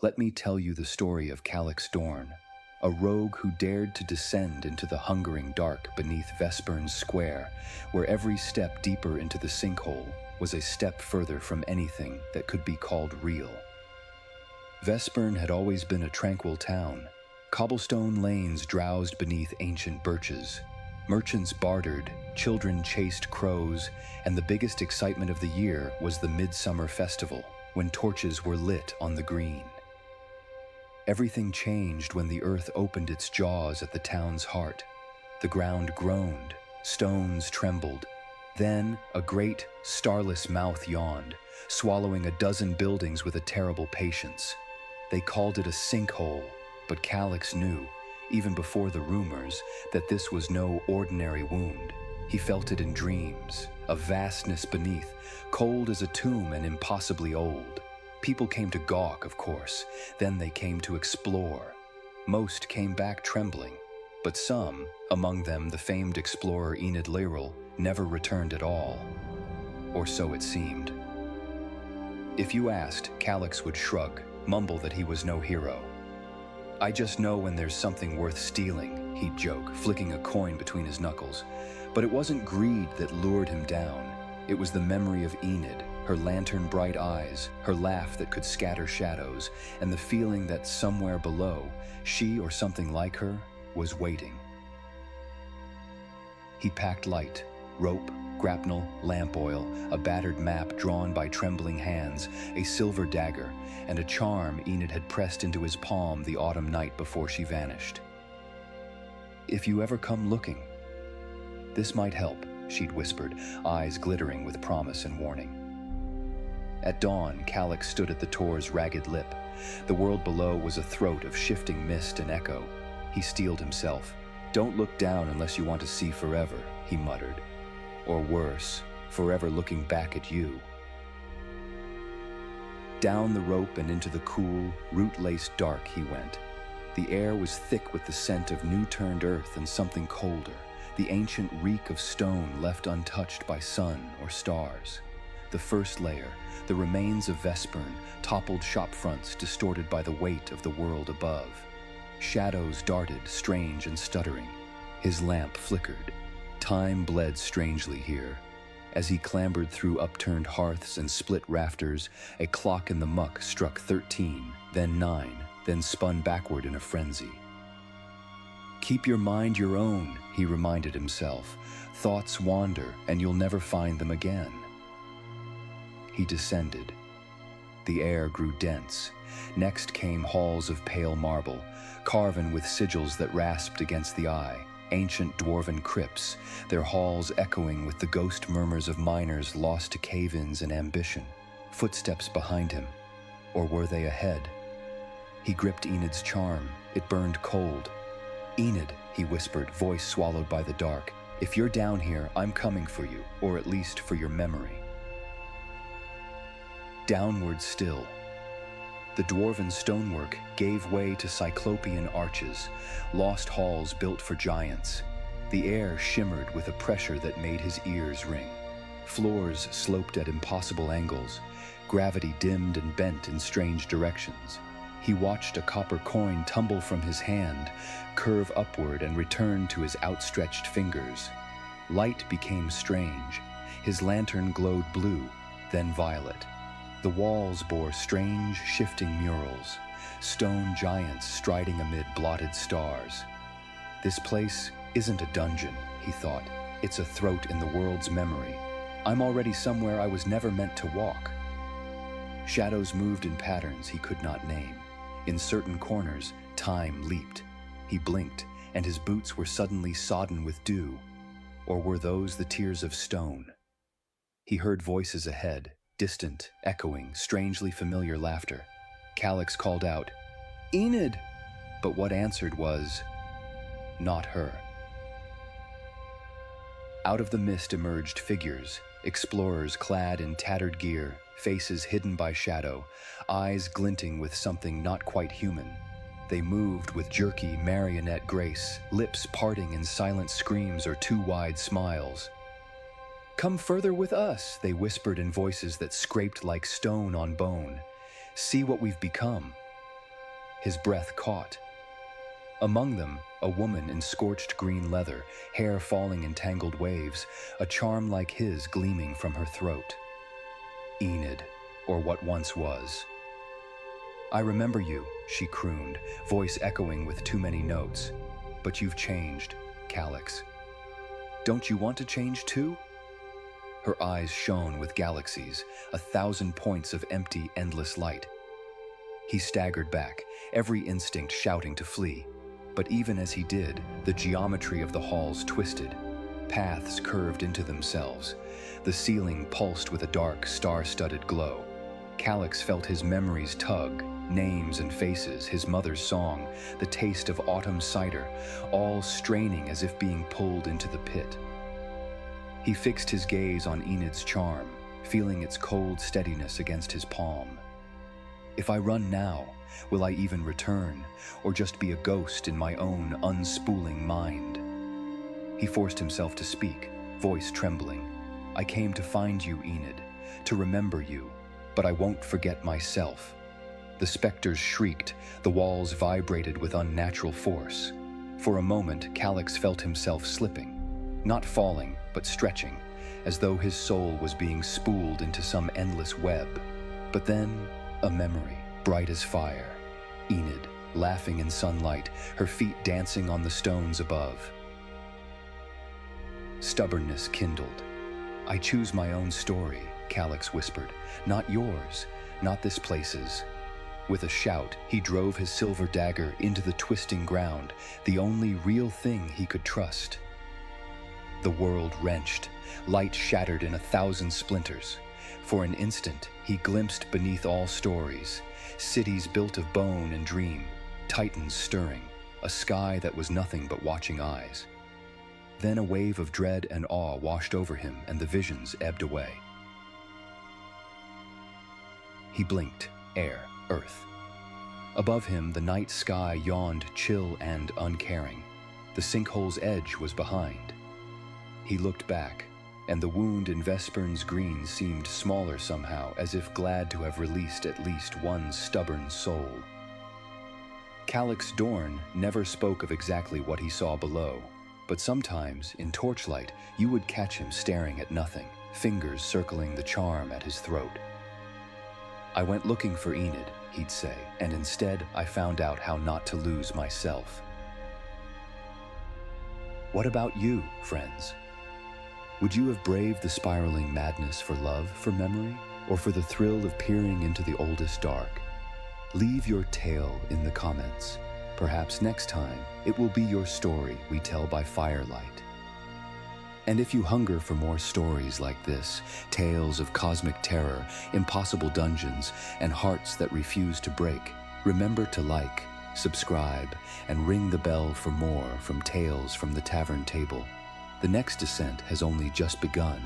Let me tell you the story of Calyx Dorne, a rogue who dared to descend into the hungering dark beneath Vespern's square, where every step deeper into the sinkhole was a step further from anything that could be called real. Vespern had always been a tranquil town. Cobblestone lanes drowsed beneath ancient birches. Merchants bartered, children chased crows, and the biggest excitement of the year was the midsummer festival, when torches were lit on the green. Everything changed when the earth opened its jaws at the town's heart. The ground groaned, stones trembled. Then a great, starless mouth yawned, swallowing a dozen buildings with a terrible patience. They called it a sinkhole, but Calyx knew, even before the rumors, that this was no ordinary wound. He felt it in dreams, a vastness beneath, cold as a tomb and impossibly old. People came to gawk, of course, then they came to explore. Most came back trembling, but some, among them the famed explorer Enid Lyrel, never returned at all. Or so it seemed. If you asked, Calyx would shrug, mumble that he was no hero. "I just know when there's something worth stealing," he'd joke, flicking a coin between his knuckles. But it wasn't greed that lured him down. It was the memory of Enid, her lantern-bright eyes, her laugh that could scatter shadows, and the feeling that somewhere below, she or something like her was waiting. He packed light, rope, grapnel, lamp oil, a battered map drawn by trembling hands, a silver dagger, and a charm Enid had pressed into his palm the autumn night before she vanished. "If you ever come looking, this might help," she'd whispered, eyes glittering with promise and warning. At dawn, Calyx stood at the Tor's ragged lip. The world below was a throat of shifting mist and echo. He steeled himself. "Don't look down unless you want to see forever," he muttered. "Or worse, forever looking back at you." Down the rope and into the cool, root-laced dark he went. The air was thick with the scent of new-turned earth and something colder, the ancient reek of stone left untouched by sun or stars. The first layer, the remains of Vespern, toppled shopfronts distorted by the weight of the world above. Shadows darted, strange and stuttering. His lamp flickered. Time bled strangely here. As he clambered through upturned hearths and split rafters, a clock in the muck struck 13, then 9, then spun backward in a frenzy. "Keep your mind your own," he reminded himself. "Thoughts wander, and you'll never find them again." He descended. The air grew dense. Next came halls of pale marble, carven with sigils that rasped against the eye. Ancient dwarven crypts, their halls echoing with the ghost murmurs of miners lost to cave-ins and ambition. Footsteps behind him. Or were they ahead? He gripped Enid's charm. It burned cold. "Enid," he whispered, voice swallowed by the dark. "If you're down here, I'm coming for you, or at least for your memory." Downward still. The dwarven stonework gave way to cyclopean arches, lost halls built for giants. The air shimmered with a pressure that made his ears ring. Floors sloped at impossible angles. Gravity dimmed and bent in strange directions. He watched a copper coin tumble from his hand, curve upward and return to his outstretched fingers. Light became strange. His lantern glowed blue, then violet. The walls bore strange, shifting murals, stone giants striding amid blotted stars. "This place isn't a dungeon," he thought. "It's a throat in the world's memory. I'm already somewhere I was never meant to walk." Shadows moved in patterns he could not name. In certain corners, time leaped. He blinked, and his boots were suddenly sodden with dew. Or were those the tears of stone? He heard voices ahead, distant, echoing, strangely familiar laughter. Calyx called out, "Enid!" But what answered was not her. Out of the mist emerged figures, explorers clad in tattered gear, faces hidden by shadow, eyes glinting with something not quite human. They moved with jerky, marionette grace, lips parting in silent screams or too wide smiles. "Come further with us," they whispered in voices that scraped like stone on bone. "See what we've become." His breath caught. Among them, a woman in scorched green leather, hair falling in tangled waves, a charm like his gleaming from her throat. Enid, or what once was. "I remember you," she crooned, voice echoing with too many notes. "But you've changed, Calyx. Don't you want to change too?" Her eyes shone with galaxies, 1,000 points of empty, endless light. He staggered back, every instinct shouting to flee. But even as he did, the geometry of the halls twisted. Paths curved into themselves. The ceiling pulsed with a dark, star-studded glow. Calyx felt his memories tug, names and faces, his mother's song, the taste of autumn cider, all straining as if being pulled into the pit. He fixed his gaze on Enid's charm, feeling its cold steadiness against his palm. If I run now, will I even return, or just be a ghost in my own unspooling mind? He forced himself to speak, voice trembling. "I came to find you, Enid, to remember you, but I won't forget myself." The specters shrieked, the walls vibrated with unnatural force. For a moment, Calyx felt himself slipping, not falling, but stretching, as though his soul was being spooled into some endless web. But then, a memory, bright as fire. Enid, laughing in sunlight, her feet dancing on the stones above. Stubbornness kindled. "I choose my own story," Calyx whispered. "Not yours, not this place's." With a shout, he drove his silver dagger into the twisting ground, the only real thing he could trust. The world wrenched, light shattered in 1,000 splinters. For an instant, he glimpsed beneath all stories, cities built of bone and dream, titans stirring, a sky that was nothing but watching eyes. Then a wave of dread and awe washed over him, and the visions ebbed away. He blinked, air, earth. Above him, the night sky yawned chill and uncaring. The sinkhole's edge was behind. He looked back, and the wound in Vespern's green seemed smaller somehow, as if glad to have released at least one stubborn soul. Calyx Dorne never spoke of exactly what he saw below, but sometimes, in torchlight, you would catch him staring at nothing, fingers circling the charm at his throat. "I went looking for Enid," he'd say, "and instead I found out how not to lose myself." What about you, friends? Would you have braved the spiraling madness for love, for memory, or for the thrill of peering into the oldest dark? Leave your tale in the comments. Perhaps next time, it will be your story we tell by firelight. And if you hunger for more stories like this, tales of cosmic terror, impossible dungeons, and hearts that refuse to break, remember to like, subscribe, and ring the bell for more from Tales from the Tavern Table. The next descent has only just begun,